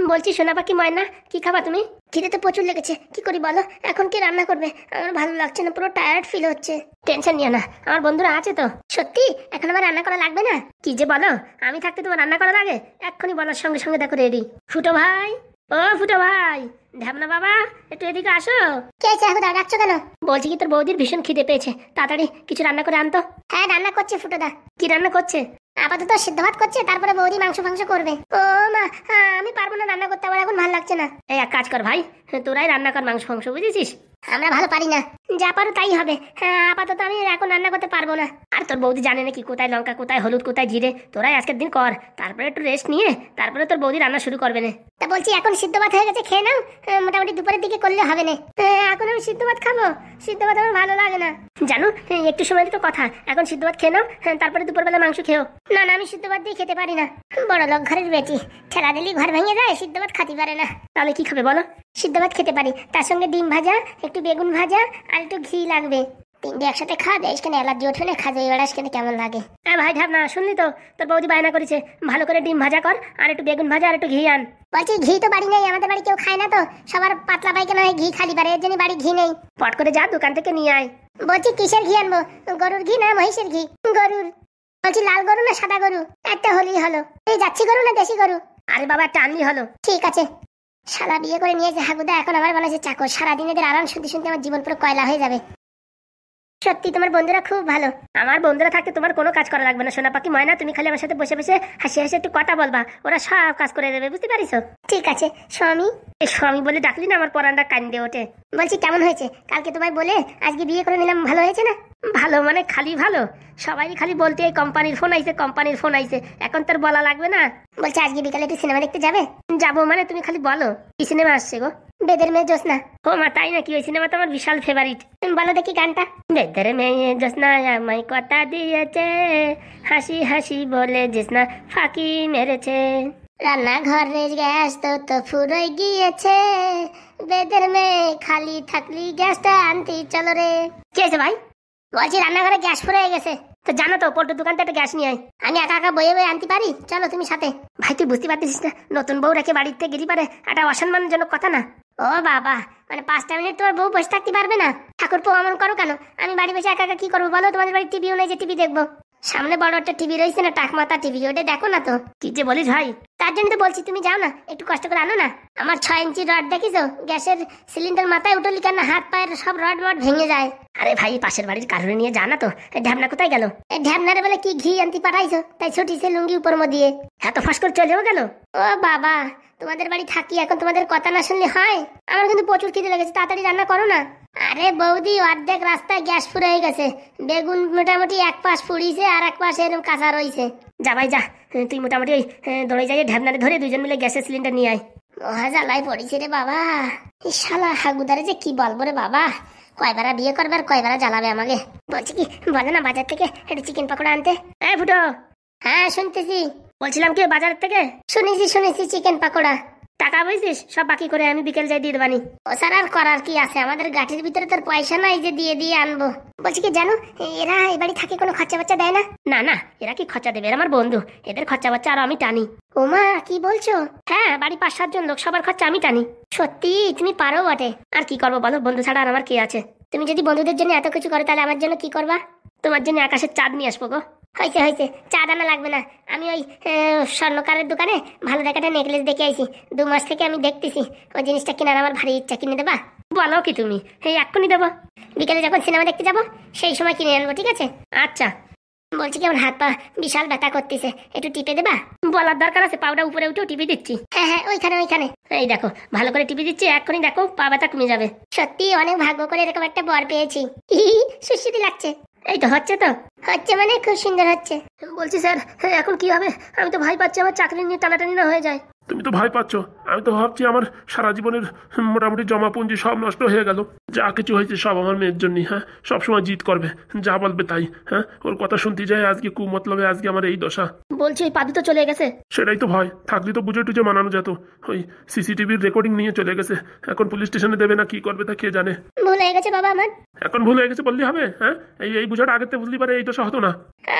বলছি সোনা পাখি ময়না, কি খাবা তুমি? খিদে তো প্রচুর লেগেছে, কি করি বলো? এখন কি রান্না করবে? আমার ভালো লাগছে না, পুরো টায়ার্ড ফিল হচ্ছে। টেনশন নিও না, আমার বন্ধুরা আছে তো। সত্যি এখন আমার রান্না করা লাগবে না? কি যে বলো, আমি থাকতে তোমার রান্না করা লাগে? এক্ষুনি বলার সঙ্গে সঙ্গে দেখো রেডি। ফুটো ভাই, ও ফুটো ভাই, ঢ্যাবনা বাবা, একটু এদিকে আসো। কে আছে? ডাকছো কেন? বলছি কি তোর বৌদির ভীষণ খিদে পেয়েছে, তাড়াতাড়ি কিছু রান্না করে আনতো। হ্যাঁ রান্না করছে ফুটোদা। কি রান্না করছে? আপাতত সিদ্ধ ভাত করছে, তারপরে বৌদি মাংস করবে। ও মা, আমি পারবো না রান্না করতে, আমার এখন ভালো লাগছে না। এই এক কাজ কর ভাই, তোরাই রান্না কর মাংস, বুঝেছিস? আমরা ভালো পারি না, যা পারো তাই হবে। হ্যাঁ আপাতত আমি এখন রান্না করতে পারবো না। আর তোর বৌদি জানে নাকি কোথায় লঙ্কা, কোথায় হলুদ, কোথায় জিরে? তোরাই আজকের দিন কর, তারপরে একটু রেস্ট নিয়ে তারপরে তোর বৌদি রান্না শুরু করবে না। তা বলছি এখন সিদ্ধ ভাত হয়ে গেছে, খেয়ে নাও। মোটামুটি দুপুরের দিকে করলে হবে না। এখন আমি সিদ্ধ ভাত খাবো? সিদ্ধ ভাত আমার ভালো লাগে না জানো। একটু সময় তো কথা, এখন সিদ্ধ ভাত খেয়ে নাও, তারপরে দুপুরবেলা মাংস খেও। না না, আমি সিদ্ধ ভাত দিয়ে খেতে পারি না। বড় লোক ঘরের বেটি, ঠেলা দিলি ঘর ভেঙে যায়, সিদ্ধ ভাত খাতে পারে না। তাহলে কি খাবে বলো? সিদ্ধ ভাত খেতে পারি, তার সঙ্গে ডিম ভাজা, একটু বেগুন ভাজা আর একটু ঘি লাগবে। তিনটে একসাথে খাওয়া যায়, এখানে অ্যালার্জি ওঠে না, খাজা এবার কেন কেমন লাগে? হ্যাঁ ভাই ঢাবনা, শুনলি তো তোর বৌদি বায়না করেছে, ভালো করে ডিম ভাজা কর আর একটু বেগুন ভাজা আর একটু ঘি আন। বলছি ঘি তো বাড়ি নেই, আমাদের বাড়ি কেউ খায় না তো, সবার পাতলা পায়খানা হয়, ঘি খালি পারে, এর জন্য বাড়ি ঘি নেই। পট করে যা দোকান থেকে নিয়ে আয়। বলছি কিসের ঘি আনবো? গরুর ঘি না মহিষের ঘি? গরুর। বলছি লাল গরু না সাদা গরু? একটা হলেই হলো। এই যাচ্ছি গরু না দেশি গরু? আরে বাবা একটা আনলি হলো। ঠিক আছে। শালা বিয়ে করে নিয়েছে হাগুদা, এখন আমার বানাচ্ছে চাকর। সারাদিন এদের আরাম শুনতে শুনতে আমার জীবন পুরো কয়লা হয়ে যাবে। সত্যি তোমার বন্ধুরা খুব ভালো। আমার বন্ধুরা থাকতে তোমার কোনো কাজ করা লাগবে না সোনা পাখি ময়না, তুমি খালি আমার সাথে বসে বসে হাসি হাসি একটু কথা বলবা, ওরা সব কাজ করে দেবে, বুঝতে পারিস? ঠিক আছে স্বামী। স্বামী বলে ডাকলি না আমার পরানটা কান্দে ওঠে। বলছি কেমন হয়েছে? কালকে তোমায় বলে আজকে বিয়ে করে নিলাম, ভালো হয়েছে না? ভালো মানে খালি ভালো? সবাই খালি বলতে এই কোম্পানির ফোন আইছে, কোম্পানির ফোন আইছে, এখন তোর বলা লাগবে না? বলছে আজকে বিকালে একটু সিনেমা দেখতে যাবে? যাবো মানে তুমি খালি বলো কি সিনেমা আসছে গো? বেদের মেয়ে জ্যোৎস্না। ও মা তাই নাকি? ওই সিনেমা তো আমার বিশাল ফেভারিট। তুমি বলো দেখি গানটা। বেদের মেয়ে জ্যোৎস্না আমায় কথা দিয়েছে, হাসি হাসি বলে জ্যোৎস্না ফাঁকি মেরেছে, রান্নাঘরের গ্যাস তো ফুরোয় গিয়েছে, বেদের মেয়ে খালি থাকলি গ্যাসটা আনতে চলো রে। কি আছে ভাই? বলছি রান্নাঘরে গ্যাস ফুরিয়ে গেছে, তো জানো তো পল্টুর দোকান থেকে একটা গ্যাস নিয়ে আয়। আমি একা একা বয়ে বয়ে আনতে পারি? চলো তুমি সাথে। ভাই তুই বুঝতে পারছিস না, নতুন বউ রেখে বাড়িতে গেলি পারে একটা অসম্মানজনক কথা না? ও বাবা, মানে 5টা মিনিট তোমার বউ বসে থাকতে পারবে না? ঠাকুর পো অমন করো কেন? আমি বাড়ি বসে একা একা কি করবো বলো? তোমাদের বাড়ি টিভিও নেই যে টিভি দেখবো? সামনে বড় একটা টিভি রয়েছে না, টাকমাতা টিভি, ওটা দেখো না তো। কি যে বলিস ভাই? তার জন্য তো বলছি তুমি যাও না, একটু কষ্ট করে আনো না। আমার 6 ইঞ্চি রড দেখিছো? গ্যাসের সিলিন্ডার মাথায় উঠলি কেন, হাত পায়ের সব রড মড ভেঙে যায়। আরে ভাই পাশের বাড়ির কারণে নিয়ে যা না তো। ঢ্যাবনা কোথায় গেল? ঢ্যাবনারে বলে কি ঘি আনতে পাঠাইছো, তাই ছুটিছে লুঙ্গি উপর দিয়ে। এত ফাঁস করে চলেও গেল? ও বাবা, তোমাদের বাড়ি থাকি, এখন তোমাদের কথা না শুনলে হয়? আমার কিন্তু প্রচুর খিদে লেগেছে, তাড়াতাড়ি রান্না করো না। আরে বৌদি, অর্ধেক রাস্তায় গ্যাস ফুরিয়ে গেছে, বেগুন মোটামুটি এক পাশ পুড়িছে আর এক পাশ এরকম কাঁচা রয়েছে। যা ভাই যা, তুই মোটামুটি ওই দৌড়ে যাই ঢ্যাবনারে ধরে দুজন মিলে গ্যাসের সিলিন্ডার নিয়ে আয়। মহা জ্বালায় পড়েছে রে বাবা, এই শালা হাগুদারে যে কি বলবো রে বাবা, কয়বারা বিয়ে করবে আর কয়বারা জ্বালাবে আমাকে। বলছি কি বলে না বাজার থেকে একটু চিকেন পকোড়া আনতে। এই ফুটো। হ্যাঁ শুনতেছি। বলছিলাম কি বাজার থেকে? শুনেছি চিকেন পকোড়া। টাকা বুঝছিস সব বাকি করে আমি বিকেল যাই দিয়ে দেবানি। ও স্যার আর করার কি আছে, আমাদের গাঠির ভিতরে তোর পয়সা নাই যে দিয়ে আনবো। বলছি কি জানো, এরা এই বাড়ি থাকে কোনো খরচা বাচ্চা দেয় না? না না, এরা কি খরচা দেবে? এরা আমার বন্ধু, এদের খরচা বাচ্চা আর আমি টানি। ওমা কি বলছো? হ্যাঁ, বাড়ি 5-7 জন লোক, সবার খরচা আমি টানি। সত্যি তুমি পারো বটে। আর কি করবো বলো, বন্ধু ছাড়া আর আমার কে আছে? তুমি যদি বন্ধুদের জন্য এত কিছু করো তাহলে আমার জন্য কি করবা? তোমার জন্য আকাশের চাঁদ নিয়ে আসবো গো। হয়েছে চাঁদ আনা লাগবে না, আমি ওই স্বর্ণকারের দোকানে ভালো দেখাটা নেকলেস দেখে আইছি, 2 মাস থেকে আমি দেখতেছি, ওই জিনিসটা কেনার আমার ভারী ইচ্ছা। কিনে দেবা? বলো কি তুমি? এই এক্ষুনি দেবো, বিকেলে যখন সিনেমা দেখতে যাবো সেই সময় কিনে আনবো, ঠিক আছে? আচ্ছা। বলছি কি আমার হাত পা বিশাল ব্যথা করতেছে, একটু টিপে দেবা? বলার দরকার আছে, পাউডার উপরে উঠেও টিপে দিচ্ছি। হ্যাঁ ওইখানে। এই দেখো ভালো করে টিপে দিচ্ছি, এক্ষুনি দেখো পা ব্যথা কমে যাবে। সত্যি অনেক ভাগ্য করে এরকম একটা বর পেয়েছি। সুস্থিতি লাগছে। এই তো হচ্ছে মানে খুব সুন্দর হচ্ছে। বলছি স্যার এখন কি হবে? আমি তো ভয় পাচ্ছি আমার চাকরি নিয়ে টানাটানি না হয়ে যায়। তুমি তো ভয় পাচ্ছ, আমি তো ভাবছি আমার সারা জীবনের মোটামুটি জমা পুঁজি সব নষ্ট হয়ে গেল। যা কিছু হয়েছে সব আমার মেয়ের জন্যই। হ্যাঁ, সবসময় জিদ করবে, যা বলবে তাই। হ্যাঁ, ওর কথা শুনতে যায়, আজকে কুমতলবে আজকে আমার এই দশা। বলছি ওই পাদু তো চলে গেছে। সেটাই তো ভয়, থাকলে তো বুঝে টুঝে মানানো যেত। ওই সিসিটিভির রেকর্ডিং নিয়ে চলে গেছে, এখন পুলিশ স্টেশনে দেবে না কি করবে তা কে জানে। ভুল হয়ে গেছে বাবা আমার। এখন ভুল হয়ে গেছে বললি হবে? হ্যাঁ, এই বুঝাটা আগেতে বুঝলি পারে এই দশা হতো না।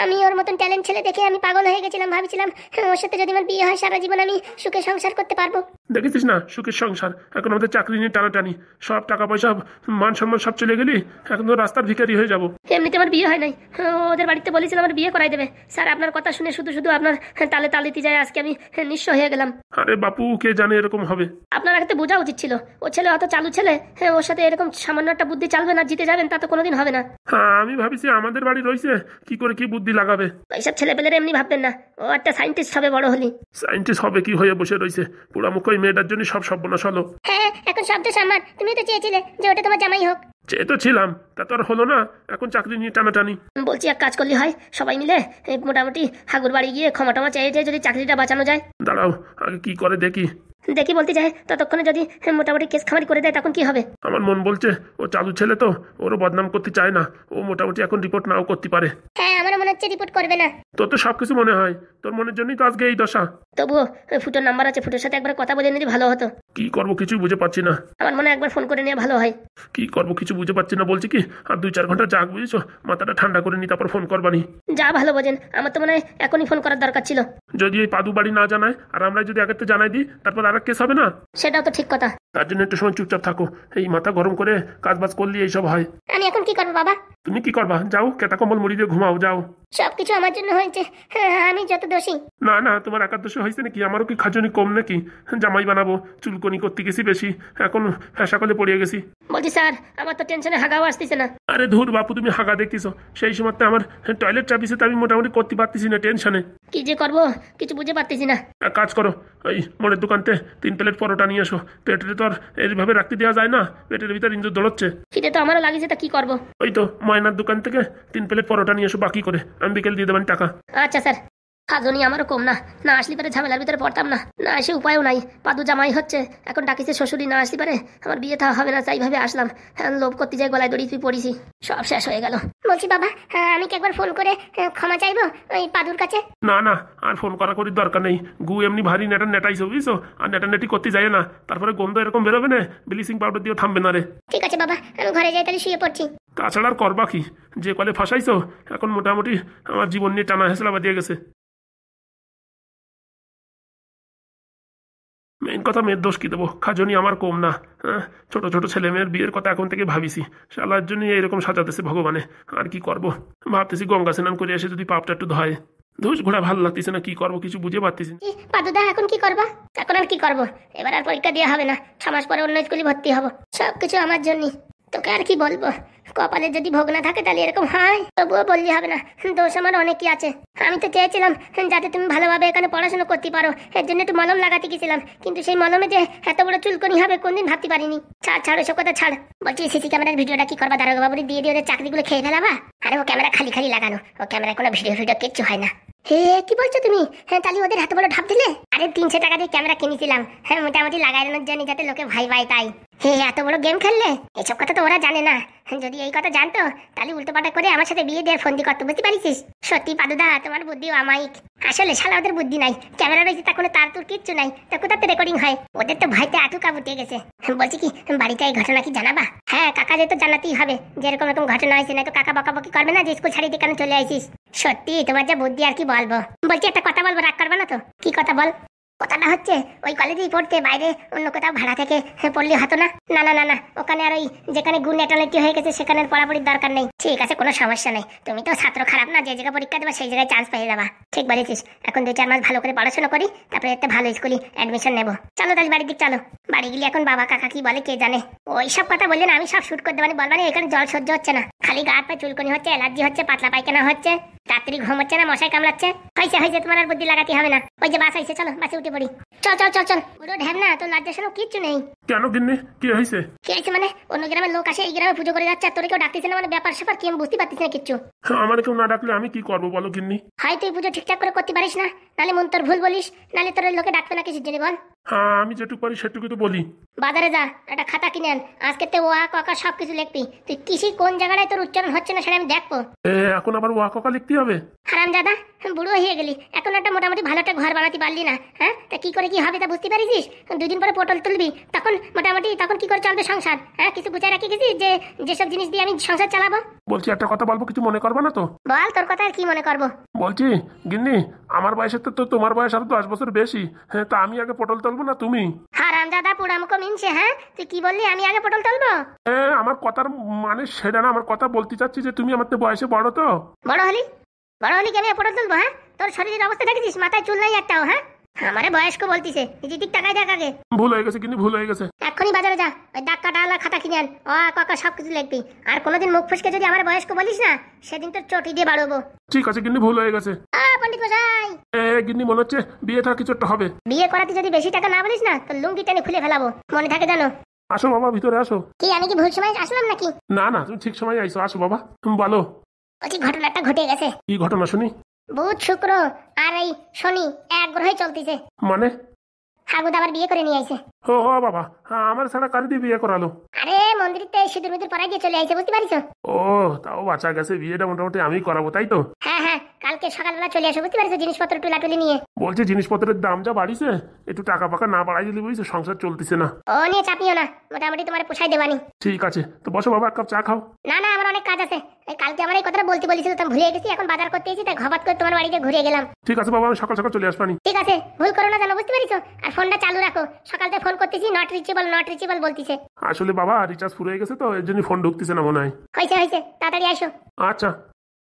আমি ওর মতন ট্যালেন্ট ছেলে দেখে আমি পাগল হয়ে গেছিলাম, ভাবছিলাম ওর সাথে যদি আমার বিয়ে হয় সারা জীবন আমি সুখে সংসার করতে পারবো। দেখেছিস না সুখের সংসার, এখন আমাদের চাকরি নিয়ে টানাটানি, সব টাকা পয়সা মান সম্মান সব চলে গেলি, এখন তো রাস্তার ভিখারি হয়ে যাব। এমনিতে আমার বিয়ে হয় নাই, ওদের বাড়িতে বলেছিলাম আমার বিয়ে করাই দেবে। স্যার আপনার কথা শুনে শুধু শুধু আপনার তালে তালিতে যায় আজকে আমি নিঃস্ব হয়ে গেলাম। আরে বাপু, কে জানে এরকম হবে। আপনার আগে বোঝা উচিত ছিল, ও ছেলে অত চালু ছেলে, ওর সাথে এরকম সামান্য একটা বুদ্ধি চালবে না, জিতে যাবেন তা তো কোনোদিন হবে না। হ্যাঁ, আমি ভাবিছি আমাদের বাড়ি রয়েছে, কি করে কি বুদ্ধি লাগাবে। এইসব ছেলে পেলের এমনি ভাববেন না, ও একটা সায়েন্টিস্ট হবে বড় হলি। সায়েন্টিস্ট হবে কি হয়ে বসে রয়েছে, পুরা মুখ ওই মেয়েটার জন্য সব সর্বনাশ হলো। হ্যাঁ, এখন সব তো আমার, তুমি তো চেয়েছিলে যে ওটা তোমার জামাই হোক। চেয়ে তো ছিলাম, তা তো আর হলো না, এখন চাকরি নিয়ে টানাটানি। বলছি এক কাজ করলে হয়, সবাই মিলে মোটামুটি ঠাকুর বাড়ি গিয়ে ক্ষমা টমা চেয়ে যদি চাকরিটা বাঁচানো যায়। দাঁড়াও, আগে কি করে দেখি। দেখি বলতে চাই, ততক্ষণে যদি মোটামুটি কেস খামারি করে দেয় তখন কি হবে? আমার মন বলছে ও চালু ছেলে তো, ওরও বদনাম করতে চায় না, ও মোটামুটি এখন রিপোর্ট নাও করতে পারে। হ্যাঁ, আমার মনে হচ্ছে রিপোর্ট করবে না। তোর তো সবকিছু মনে হয়, তোর মনের জন্যই তো আজকে এই দশা। তবুও ফুটোর নাম্বার আছে, ফুটোর সাথে একবার কথা বলে নিলে ভালো হতো। কি করবো কিছু বুঝে পাচ্ছি না। আমার মনে হয় একবার ফোন করে নিয়ে ভালো হয়। কি করবো কিছু বুঝে পাচ্ছি না, বলছি কি আর 2-4 ঘন্টা যাক, বুঝেছো, মাথাটা ঠান্ডা করে নি তারপর ফোন করবানি। যা ভালো বোঝেন, আমার তো মনে হয় এখনই ফোন করার দরকার ছিল। যদি এই পাদু বাড়ি না জানায় আর আমরা যদি আগেতে জানাই দিই, তারপর আর কেস হবে না। সেটাও তো ঠিক কথা। তার জন্য একটু সময় চুপচাপ থাকো, এই মাথা গরম করে কাজবাজ করলে এইসব হয়। আমি এখন কি করবো বাবা? তুমি কি করবা? যাও কেতা কম্বল মুড়ি দিয়ে ঘুমাও, যাও। সবকিছু আমার জন্য হয়েছে, আমি যত দোষী। না না, তোমার একাদশী হয়েছে নাকি? আমারও কি খাজনি কম নাকি? জামাই বানাবো, চুলকনি করতে গেছি বেশি, এখন ফ্যাসা কলে পড়িয়ে গেছি। বলছি স্যার, আমার তো টেনশনে হাগাও আসতেছে না। আরে ধুর বাপু, তুমি হাগা দেখতেছো, সেই সময় আমার টয়লেট চাপিছে, তো আমি মোটামুটি করতে পারতেছি না টেনশনে। কি যে করবো কিছু বুঝে পারতেছি না। এক কাজ করো, ওই মোড়ের দোকানতে 3 প্লেট পরোটা নিয়ে আসো, পেটে তো আর এইভাবে রাখতে দেওয়া যায় না, পেটের ভিতর ইঞ্জুর দৌড়চ্ছে। খিদে তো আমারও লাগিয়েছে, তা কি করবো? ওই তো ময়নার দোকান থেকে 3 প্লেট পরোটা নিয়ে এসো বাকি করে, আমি বিকেল দিয়ে দেবেন টাকা। আচ্ছা স্যার। খাজনি আমারও কম না, না আসলে পারে ঝামেলার ভিতরে পড়তাম না, না এসে উপায়ও নাই। পাদু জামাই হচ্ছে, এখন ডাকিছে শ্বশুরি, না আসলে পারে আমার বিয়ে থা হবে না, তাই ভাবে আসলাম। হ্যাঁ, লোভ করতে যাই, গলায় দড়ি তুই পড়িছি, সব শেষ হয়ে গেল। বলছি বাবা, আমি কি একবার ফোন করে ক্ষমা চাইবো ওই পাদুর কাছে? না না, আর ফোন করা করি দরকার নেই, গু এমনি ভারী নেটাইছো বুঝছো, আর নেটানেটি করতে যায় না, তারপরে গন্ধ এরকম বেরোবে না, ব্লিচিং পাউডার দিয়েও থামবে না রে। ঠিক আছে বাবা, আমি ঘরে যাই, তাহলে শুয়ে পড়ছি। তাছাড়া আর করবা কি, যে কলে ফাঁসাইছো, এখন মোটামুটি আমার জীবন নিয়ে টানা হেসলা দিয়ে গেছে। মেইন কথা, মেয়ের দোষ কি দেবো, খাজনি আমার কম না। হ্যাঁ, ছোট ছোট ছেলে মেয়ের বিয়ের কথা এখন থেকে ভাবিছি, শালার জন্য এরকম সাজাতেছে ভগবানে। আর কি করব, ভাবতেছি গঙ্গা স্নান করে এসে যদি পাপটা একটু ধয়। ধুস ঘোড়া ভালো লাগতেছে না, কি করবো কিছু বুঝে পারতেছি। পাদুদা, এখন কি করবা? এখন আর কি করবো, এবার আর পরীক্ষা দেওয়া হবে না, 6 মাস পরে অন্য স্কুলে ভর্তি হবো। সবকিছু আমার জন্যই, তোকে আর কি বলবো, কপালে যদি ভোগ না থাকে তাহলে এরকম হয়। তবুও বললি হবে না, দোষ আমার অনেকই আছে। আমি তো চেয়েছিলাম যাতে তুমি ভালোভাবে এখানে পড়াশোনা করতে পারো, এর জন্য একটু মলম লাগাতে গেছিলাম, কিন্তু সেই মলমে যে এত বড় চুলকনি হবে কোনদিন ভাবতে পারিনি। ছাড় ছাড়, ওসব কথা ছাড়। বলছি সিসি ক্যামেরার ভিডিওটা কি করবা? দারোগা বাবুরি দিয়ে দিয়ে ওদের চাকরিগুলো খেয়ে ফেলাবা? আরে ও ক্যামেরা খালি খালি লাগানো, ও ক্যামেরায় কোনো ভিডিও কিচ্ছু হয় না। হে, কি বলছো তুমি? হ্যাঁ, তাহলে ওদের এত বড় ঢাপ দিলে? আরে 300 টাকা দিয়ে ক্যামেরা কিনেছিলাম, হ্যাঁ, মোটামুটি লাগানোর জন্য, যাতে লোকে ভাই ভাই তাই। হে, এত বড় গেম খেললে? এসব কথা তো ওরা জানে না, যদি এই কথা জানতো তাহলে উল্টোপাল্টা করে আমার সাথে বিয়ে দিয়ে ফন্দি করতে, বুঝতে পারিস? সত্যি পাদুদা, তোমার বুদ্ধি অমায়িক। আসলে শালা ওদের বুদ্ধি নাই, ক্যামেরা রয়েছে তা কোনো তার তোর কিচ্ছু নাই, তা কোথাতে রেকর্ডিং হয়? ওদের তো ভয়তে আটু কাবুটে গেছে। বলছি কি, বাড়িতে এই ঘটনা কি জানাবা? হ্যাঁ, কাকা যে তো জানাতেই হবে যে এরকম এরকম ঘটনা হয়েছে, না তো কাকা বকাবকি করবে না যে স্কুল ছাড়িয়ে দিয়ে কেন চলে আসিস। সত্যি তোমার যা বুদ্ধি, আর কি বলবো। বলছি একটা কথা বলবো, রাগ করবে না তো? কি কথা বল? কথাটা হচ্ছে ওই কলেজেই পড়তে, বাইরে অন্য কোথাও ভাড়া থেকে পড়লে হতো না? না না না না, ওখানে আর ওই যেখানে গুণ নেটালিটি হয়ে গেছে সেখানে পড়াপড়ির দরকার নেই। ঠিক আছে, কোনো সমস্যা নেই, তুমি তো ছাত্র খারাপ না, যে জায়গায় পরীক্ষা দেবা সেই জায়গায় চান্স পেয়ে যাবা। ঠিক বলেছিস, এখন 2-4 মাস ভালো করে পড়াশোনা করি, তারপরে একটা ভালো স্কুলে অ্যাডমিশন নেবো। চলো তাহলে বাড়ির দিক চলো। বাড়ি গেলে এখন বাবা কাকা কি বলে কে জানে। ওই সব কথা বললে না, আমি সব শুট করতে পারি, বলবানি এখানে জল সহ্য হচ্ছে না, খালি গা হাত পায়ে চুলকনি হচ্ছে, অ্যালার্জি হচ্ছে, পাতলা পায়খানা হচ্ছে, রাত্রি ঘুম হচ্ছে না, মশাই কামড়াচ্ছে। হয়েছে হয়েছে, তোমার আর বুদ্ধি লাগাতে হবে না। ওই যে বাস আইছে, চলো বাসে উঠে পড়ি। চল চল চল চল, পুরো ঢ্যাব না, তো লজ্জা শোনো কিচ্ছু নেই। কেন গিন্নি, কি হয়েছে? কি হয়েছে মানে, অন্য গ্রামের লোক আসে এই গ্রামে পুজো করে যাচ্ছে, আর তোরে কেউ ডাকতেছে না, মানে ব্যাপার স্যাপার কি আমি বুঝতে পারতেছি না কিচ্ছু। আমার কেউ না ডাকলে আমি কি করবো বলো গিন্নি? হয় তুই পুজো ঠিকঠাক করে করতে পারিস না, নালে মন তোর ভুল বলিস, নালে তোর লোকে ডাকবে না কিছু জেনে বল। হ্যাঁ, আমি যেটুকু পারি সেটুকু তো বলি। বাজারে যা, একটা খাতা কিনে আন, আজকে তে ওয়া কাকা সবকিছু লিখবি, তুই কিসি কোন জায়গায় তোর উচ্চারণ হচ্ছে না সেটা আমি দেখবো। এখন আবার ওয়া কাকা লিখতে হবে? হারাম দাদা, বুড়ো হয়ে গেলি, এখন একটা মোটামুটি ভালো একটা ঘর বানাতে পারলি না, হ্যাঁ, তা কি করে কি হবে তা বুঝতে পারিস? 2 দিন পরে পটল তুলবি, তখন মোটামুটি তখন কি করে চলবে সংসার? হ্যাঁ, কিছু গুছাই রাখি গেছিস যে যেসব জিনিস দিয়ে আমি সংসার চালাবো? বলছি একটা কথা বলবো, কিছু মনে করবো না তো? বল, তোর কথা আর কি মনে করবো? বলছি গিন্নি, আমার বয়সের তো তোমার বয়স আর 10 বছর বেশি, হ্যাঁ, তা আমি আগে পটল তুলবো তুলবো না তুমি? হারামজাদা পোড়ামুখো মিনছে, হ্যাঁ তুই কি বললি আমি আগে পটল তুলবো? আমার কথার মানে সেটা না, আমার কথা বলতে চাচ্ছি যে তুমি আমার থেকে বয়সে বড় তো। বড় হলি কি আমি পটল তুলবো? হ্যাঁ তোর শরীরের অবস্থা দেখেছিস? মাথায় চুল নাই একটাও। হ্যাঁ আমারে বয়স্ক বলতিছে, নিজে ঠিক টাকায় দেখ আগে। ভুল হয়ে গেছে, কিন্তু ভুল হয়ে গেছে। এক্ষুনি বাজারে যা, ওই দাগ কাটা খাতা কিনে আন, কাকা সবকিছু লিখবি। আর কোনোদিন মুখ ফুসকে যদি আমার বয়স্ক বলিস না, সেদিন তোর চটি দিয়ে বাড়বো। ঠিক আছে, কিন্তু ভুল হয়ে গেছে। পণ্ডিত মশাই, গিন্নি মনে হচ্ছে বিয়েটা কিছু একটা হবে। বিয়ে করাতে যদি বেশি টাকা না বলিস না, তোর লুঙ্গি টেনে খুলে ফেলাবো, মনে থাকে জানো। আসো বাবা, ভিতরে আসো। কি আমি কি ভুল সময় আসলাম নাকি? না না, তুমি ঠিক সময় আইসো। আসো বাবা, তুমি বলো। বলছি ঘটনাটা ঘটে গেছে। কি ঘটনা শুনি? বুধ শুক্র আর এই শনি এক গ্রহে চলতেছে। মানে? হাগুদ আবার বিয়ে করে নিয়ে আইছে। ও বাবা, আমার ছাড়া কার দিয়ে বিয়ে করালো? আরে মন্দিরতে সিঁদুর মিদুর পরাই দিয়ে চলে আইছে, বুঝতে পারিস? ও তাও বাঁচা গেছে, বিয়েটা মোটামুটি আমি করাবো, তাই তো? হ্যাঁ কালকে সকালবেলা চলে আসো, বুঝতে পারিস? জিনিসপত্র টুলাটুলি নিয়ে। বলছে জিনিসপত্রের দাম যা বাড়িছে, একটু টাকা পাকা না বাড়াই দিলে বুঝছে সংসার চলতেছে না। ও নিয়ে চাপিও না, মোটামুটি তোমার পোষাই দেবানি। ঠিক আছে, তো বসো বাবা, এক কাপ চা খাও। না আমার অনেক কাজ আছে। কালকে আমার এই কথাটা বলতে বলেছিল, তো ভুলে গেছি। এখন বাজার করতে এসেছি, তাই ঘবাত করে তোমার বাড়িতে ঘুরে গেলাম। ঠিক আছে বাবা, আমি সকাল সকাল চলে আসবানি। ঠিক আছে, ভুল করো না জানো, বুঝতে পারিস? আর ফোনটা চালু রাখো, সকালতে ফোন করতেছি নট রিচেবল বলতিছে। আসলে বাবা রিচার্জ ফুরিয়ে গেছে তো, এর জন্য ফোন ঢুকতেছে না মনে হয়। হয়েছে তাড়াতাড়ি আসো। আচ্ছা।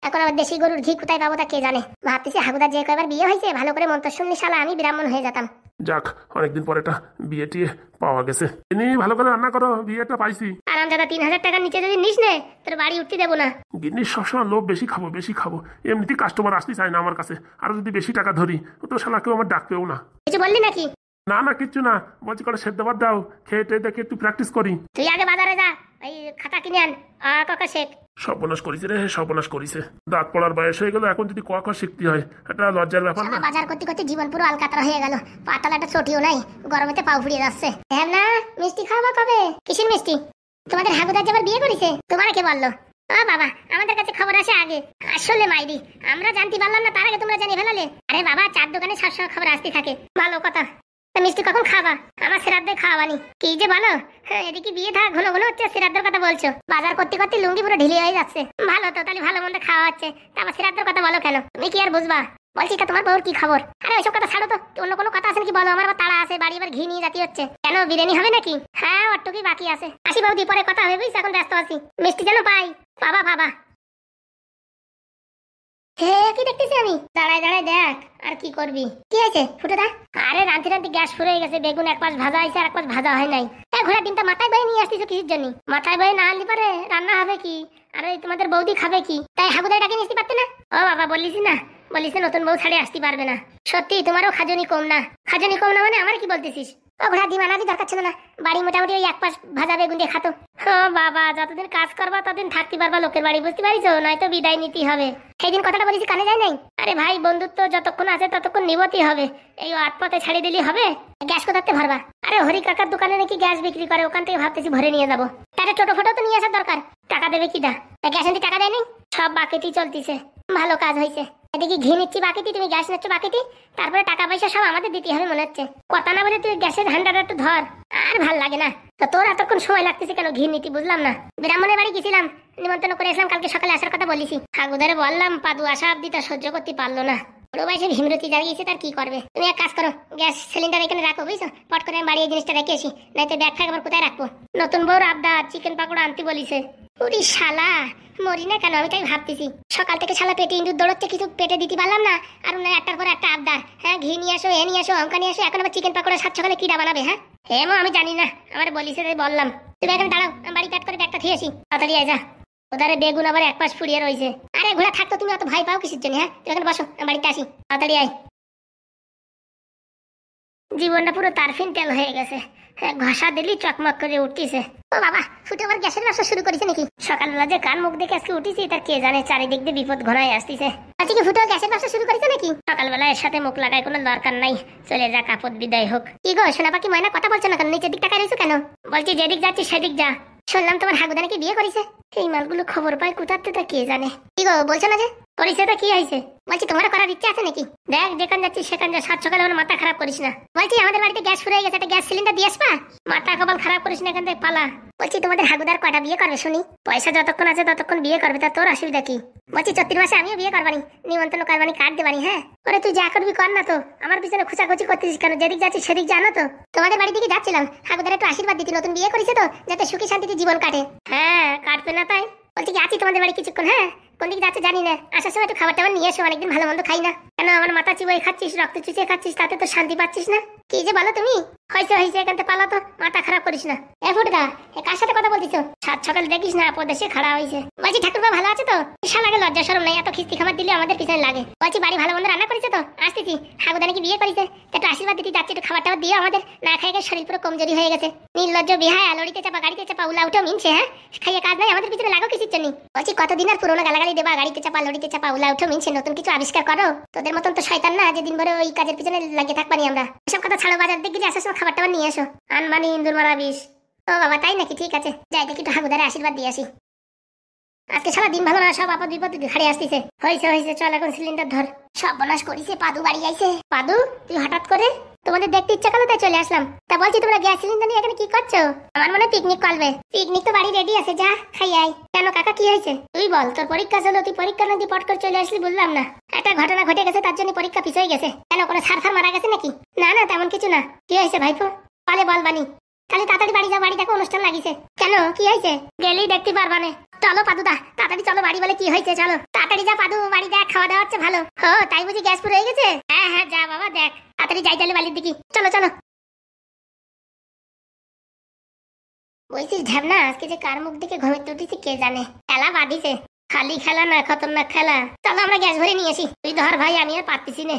এখন আবার দেশি গরুর ঘি কোথায় পাবো তা কে জানে। ভাবতেছি হাগুদার যে কয়বার বিয়ে হয়েছে, ভালো করে মন্ত্র শুনলে শালা আমি ব্রাহ্মণ হয়ে যেতাম। যাক, অনেকদিন পর এটা বিয়ে টিয়ে পাওয়া গেছে। এমনি ভালো করে রান্না করো, বিয়েটা পাইছি। আরামজাদা 3000 টাকার নিচে যদি নিস নে, তোর বাড়ি উঠতে দেবো না। গিন্নির সবসময় লোভ, বেশি খাবো। এমনিতেই কাস্টমার আসতে চায় না আমার কাছে, আর যদি বেশি টাকা ধরি তো শালা কেউ আমার ডাকবেও না। কিছু বললি নাকি? না কিচ্ছু না, বলছি করে সেদ্ধ ভাত দাও, খেয়ে টেয়ে দেখে একটু প্র্যাকটিস করি। তুই আগে বাজারে যা, এই খাতা কিনে আন, কাকা শেখ। সর্বনাশ করেছে রে, সর্বনাশ করেছে। দাঁত পড়ার বয়স হয়ে গেল, এখন যদি ক শিখতে হয়, একটা লজ্জার ব্যাপার না? বাজার করতে করতে জীবন পুরো আলকাতরা হয়ে গেল, পাতাল একটা চটিও নাই, গরমেতে পাও ফুরিয়ে যাচ্ছে। হ্যাঁ না, মিষ্টি খাওয়া কবে? কিসের মিষ্টি? তোমাদের হাগুদার যে আবার বিয়ে করেছে, তোমার কে বললো? বাবা, আমাদের কাছে খবর আসে আগে। আসলে মাইরি, আমরা জানতে পারলাম না, তার আগে তোমরা জানিয়ে ফেলালে। আরে বাবা, চার দোকানে সবসময় খবর আসতে থাকে, ভালো কথা। মিষ্টি কখন খাবা? আমার শ্রাদ্ধে খাওয়ানি। কি যে বলো, এদিকে বিয়ে থাক ঘন ঘন হচ্ছে, শ্রাদ্ধের কথা বলছো। বাজার করতে করতে লুঙ্গি পুরো ঢিলে হয়ে যাচ্ছে। ভালো তো, তাহলে ভালো মন্দ খাওয়া হচ্ছে, তারপর শ্রাদ্ধের কথা বলো কেন? তুমি কি আর বুঝবা? বলছি তা তোমার বউর কি খবর? আরে ওইসব কথা ছাড়ো তো, অন্য কোনো কথা আছে নাকি বলো। আমার আবার তাড়া আছে, বাড়ি এবার ঘি নিয়ে জাতি হচ্ছে। কেন, বিরিয়ানি হবে নাকি? হ্যাঁ, অটুকুই বাকি আছে। আসি বৌদি, পরে কথা হবে বুঝছি, এখন ব্যস্ত আছি। মিষ্টি যেন পাই। বাবা কি দেখতেছি আমি? দাঁড়ায় দেখ, আর কি করবি? কি আছে ফুটে দা? আরে রান্তি গ্যাস ফুরিয়ে গেছে, বেগুন এক পাশ ভাজা হয়েছে আর এক পাশ ভাজা হয় নাই। ঘোড়া ডিমটা মাথায় বয়ে নিয়ে আসতেছো কিসের জন্য? মাথায় বয়ে না আনলে পারে রান্না হবে কি? আরে তোমাদের বৌদি খাবে কি? তাই হাগুদাই ডাকে নিতে পারতে না? ও বাবা, বলিস নতুন বউ ছাড়ে আসতে পারবে না। সত্যি তোমারও খাজনি কম না মানে আমার কি বলতেছিস? ঘোড়া ডিম আনারই দরকার ছিল না, বাড়ি মোটামুটি ওই এক পাশ ভাজা বেগুন দিয়ে খাতো। বাবা, যতদিন কাজ করবা ততদিন থাকতে পারবা লোকের বাড়ি, বুঝতে পারিস? নয়তো বিদায় নিতে হবে। সেদিন কথাটা বলেছি, কানে যায় নাই? আরে ভাই, বন্ধুত্ব যতক্ষণ আছে ততক্ষণ নিবতি হবে। এই আটপথে ছাড়িয়ে দিলি হবে? গ্যাস কোথাতে ভরবা? আরে হরি কাকার দোকানে নাকি গ্যাস বিক্রি করে, ওখান থেকে ভাবতেছি ভরে নিয়ে যাবো। তাহলে ছোট ফটো তো নিয়ে আসার দরকার। টাকা দেবে কি? গ্যাস আনতে টাকা দেয়নি, সব বাকিতেই চলতিছে। ভালো কাজ হয়েছে। এদিকে ঘি নিচ্ছি বাকিতে, তুমি গ্যাস নিচ্ছ বাকিতে, তারপরে টাকা পয়সা সব আমাদের দিতে হবে মনে হচ্ছে। কথা না বলে তুই গ্যাসের হ্যান্ডারটা একটু ধর। আর ভাল লাগে না তো তোর এতক্ষণ সময় লাগতেছে কেন ঘি নিতে, বুঝলাম না। ব্রাহ্মণের বাড়ি গেছিলাম, নিমন্ত্রণ করে এসলাম, কালকে সকালে আসার কথা বলিছি। হাগুদারে বললাম, পাদু আসা অব্দি তা সহ্য করতে পারলো না। পুরো বয়সে ভীমরতি জানিয়েছে, তার কি করবে? তুমি এক কাজ করো, গ্যাস সিলিন্ডার এখানে রাখো, বুঝছো? পট করে আমি বাড়ি এই জিনিসটা রেখে আসি, নাইতো ব্যাগ ফ্যাগ আবার কোথায় রাখবো? নতুন বউর আবদার চিকেন পাকোড়া আনতে বলিছে। উরি শালা, মরি না কেন আমি তাই ভাবতেছি। সকাল থেকে শালা পেটে ইঁদুর দৌড়চ্ছে, কিছু পেটে দিতে পারলাম না। আর একটার পর একটা আবদার। হ্যাঁ, ঘি নিয়ে আসো, নিয়ে আসো, অঙ্কা নিয়ে আসো, এখন আবার চিকেন পাকোড়া সাত সকালে কিডা বানাবে? হ্যাঁ আমি জানি না, আমার বলিছে তাই বললাম। তুমি এখন দাঁড়াও, আমি বাড়ি প্যাট করে ব্যাগটা থিয়েছি, তাড়াতাড়ি আয় যা। ওধারে বেগুন আবার এক পাশ ফুরিয়ে রয়েছে। আরে ঘোড়া থাকতো, তুমি অত ভয় পাও কিসের জন্য? তুমি এখানে বসো, আমি বাড়িতে আসি, তাড়াতাড়ি আয়। জীবনটা পুরো তারফিন তেল হয়ে গেছে, ঘষা দিলি চকমক করে উঠতেছে। ও বাবা, ফুটে আবার গ্যাসের ব্যবসা শুরু করেছে নাকি? সকালবেলা যে কান মুখ দেখে আজকে উঠেছি, তার কে জানে চারিদিক দিয়ে বিপদ ঘনায় আসতেছে। আজকে ফুটে গ্যাসের ব্যবসা শুরু করেছে নাকি? সকালবেলা এর সাথে মুখ লাগায় কোনো দরকার নাই, চলে যা, কাপড় বিদায় হোক। কি গো সোনা পাখি ময়না, কথা বলছো না কেন? নিচের দিক টাকা রয়েছো কেন? বলছি যেদিক যাচ্ছি সেদিক যা। শুনলাম তোমার হাগুদা নাকি বিয়ে করেছে। এই মালগুলো খবর পায় কোথাতে তা কে জানে। কি গো বলছো না যে? করিস তো কি হয়েছে? বলছি তোমার করার ইচ্ছা আছে নাকি? দেখ যেখানে যাচ্ছিস সেখানে যা, সাত সকালে আমার মাথা খারাপ করিস না। বলছি আমাদের বাড়িতে গ্যাস ফুরিয়ে গেছে, একটা গ্যাস সিলিন্ডার দিয়ে আসবা। মাথা কপাল খারাপ করিস না, এখান থেকে পালা। বলছি তোমাদের হাগুদার কটা বিয়ে করবে শুনি? পয়সা যতক্ষণ আছে ততক্ষণ বিয়ে করবে, তা তোর অসুবিধা কি? বলছি 34 মাসে আমিও বিয়ে করবানি, নিমন্ত্রণ করবানি, কার্ড দেবানি। হ্যাঁ ওরে তুই যা করবি কর না তো, আমার পিছনে খুচাখুচি করতেছিস কেন? যেদিক যাচ্ছিস সেদিক জানো তো। তোমাদের বাড়ি দিকে যাচ্ছিলাম, হাগুদার একটু আশীর্বাদ দিতে, নতুন বিয়ে করেছে তো, যাতে সুখী শান্তিতে জীবন কাটে। হ্যাঁ কাটবে না তাই? বলছি কি আছি তোমাদের বাড়ি কিছুক্ষণ। হ্যাঁ কোন দিকে যাচ্ছে জানি না, আসার সময় একটু খাবার টাবার নিয়ে এসো, অনেকদিন ভালো মন্দ খাই না। কেন আমার মাথা চিবোই খাচ্ছিস, রক্ত চুচিয়ে খাচ্ছিস, তাতে তো শান্তি পাচ্ছিস না? কি যে বলো তুমি? হয়েছে হয়েছে, এখান থেকে পালা তো, মাথা খারাপ করিস না। এ ফুটদা, এ কার সাথে কথা বলতিস? সাত সকাল দেখিস না প্রদেশে খাড়া হয়েছে। বলছি ঠাকুরবা ভালো আছে তো? শালাকে লজ্জা শরম নাই, এত খিস্তি খাবার দিলে আমাদের পিছনে লাগে। বলছি বাড়ি ভালো মন্দ রান্না করেছে তো? আসতেছি, হাগুদানি কি বিয়ে করেছে, একটু আশীর্বাদ দিতে যাচ্ছি, একটু খাবার টাবার দিয়ে আমাদের। না খাইয়ে শরীর পুরো কমজোরি হয়ে গেছে। নির্লজ্জ বিহায়, লড়িতে চাপা গাড়িতে চাপা, উলা উঠেও মিনছে। হ্যাঁ খাইয়ে কাজ নাই, আমাদের পিছনে লাগো কিসের জন্য? বলছি কতদিন আর পুরোনো গালাগালি দেবা? গাড়িতে চাপা লড়িতে চাপা, উলা উঠেও মিনছে, নতুন কিছু আবিষ্কার করো। তোদের মতন তো শয়তান না যে দিন ভরে ওই কাজের পিছনে লাগিয়ে থাকবানি আমরা। এসব কথা ছাড়ো, বাজার দিক গেলে আসার সময় খাবার টাবার নিয়ে এসো। আনবানি ইন্দুর মারা বিষ। ও বাবা তাই নাকি? ঠিক আছে, যাই দেখি একটু হাগুদারে আশীর্বাদ দিয়ে আসি। আজকে সারা দিন ভালো না, সব আপদ বিপদ ঘাড়ে আসতেছে। হয়েছে হয়েছে, চল এখন সিলিন্ডার ধর। সব বনাশ করিছে, পাদু বাড়ি আইছে। পাদু তুই হঠাৎ করে? তোমাদের দেখতে ইচ্ছা করলো তাই চলে আসলাম। তা বলছি তোমরা গ্যাস সিলিন্ডার নিয়ে এখানে কি করছো? আমার মনে পিকনিক করবে। পিকনিক তো বাড়ি রেডি আছে, যা খাই আয়। কেন কাকা কি হয়েছে তুই বল? তোর পরীক্ষা ছিল, তুই পরীক্ষা না দিয়ে পট করে চলে আসলি, বললাম না? একটা ঘটনা ঘটে গেছে, তার জন্য পরীক্ষা পিছিয়ে গেছে। কেন কোনো সার মারা গেছে নাকি? না না তেমন কিছু না। কি হয়েছে ভাইপো? বলে বল বানি। তাহলে তাড়াতাড়ি বাড়ি যাও, বাড়ি দেখো অনুষ্ঠান লাগিছে। কেন কি হয়েছে? গেলেই দেখতে পারবা না। চলো পাদুদা তাড়াতাড়ি চলো বাড়ি, বলে কি হয়েছে চলো তাড়াতাড়ি যা পাদু, বাড়ি দেখ খাওয়া দাওয়া হচ্ছে ভালো। ও তাই বুঝি গ্যাস পুরো হয়ে গেছে? হ্যাঁ হ্যাঁ যা বাবা দেখ, তাড়াতাড়ি যাই তাহলে বাড়ির দিকে, চলো চলো। বলছিস ঢ্যাবনা, আজকে যে কার মুখ দেখে ঘুমিয়ে উঠেছি কে জানে। খেলা বাদিছে, খালি খেলা না খতরনাক খেলা। চলো আমরা গ্যাস ভরে নিয়ে আসি। তুই ধর ভাই, আমি আর পারতেছি না।